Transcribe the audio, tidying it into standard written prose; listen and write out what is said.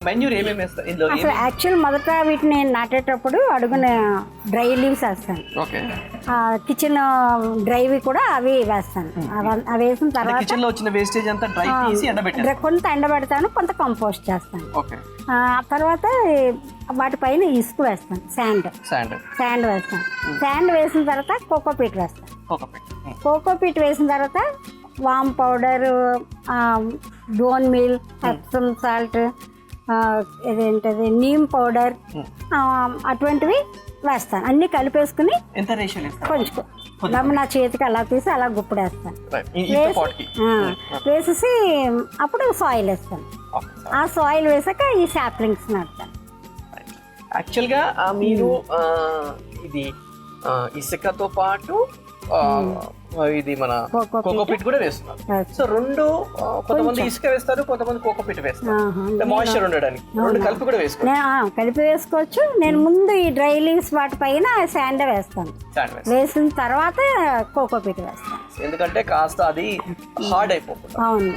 Manure ఏమేమి వేస్తారు ఇందులో? అసలు యాక్చువల్ మొదట వీటిని నాటేటప్పుడు అడుగున డ్రై లీవ్స్ వేస్తాను, ఓకే. కిచెన్ డ్రైవి కూడా అవి వేస్తాను. అవి వేసిన తర్వాత కిచెన్ లో వచ్చిన వేస్టేజ్ అంతా డ్రై తీసి ఎండబెట్టారు. కొంత ఎండబెడతాను, కొంత కంపోస్ట్ చేస్తాను. ఓకే. తర్వాత వాటిపైన ఇసుక వేస్తాను, శాండ్ వేస్తాను. శాండ్ వేసిన తర్వాత కోకోపీట్ వేస్తాను. కోకోపీట్ వేసిన తర్వాత వామ్ powder, bone meal, Epsom salt, ఇదేంటది నీమ్ పౌడర్, అటువంటివి వేస్తాను. అన్నీ కలిపేసుకుని ఎంత రేషియో కొంచెం నా చేతికి అలా తీసి అలా గుప్పడేస్తాను. వేసేసి అప్పుడు సాయిల్ వేస్తాను. ఆ సాయిల్ వేసాక ఈ సాప్లింగ్స్ నాటుతాను. యాక్చువల్గా మీరు ఇది ఇసుకతో పాటు ఇది మన కోకోపీట్ కూడా వేస్తున్నారు. సో రెండు, కొంతమంది ఇసుక వేస్తారు, కొంతమంది కోకోపీట్ వేస్తారు మాయిశ్చర్ ఉండడానికి. రెండు కలిపి కూడా వేసుకోవచ్చు. కలిపి వేసుకోవచ్చు. నేను ముందు ఈ డ్రై లీవ్స్ వాటి పైన శాండ్ వేస్తాను, వేసిన తర్వాత కోకోపీట్ వేస్తాను. ఎందుకంటే కాస్త అది హార్డ్ అయిపోతుంది. అవును.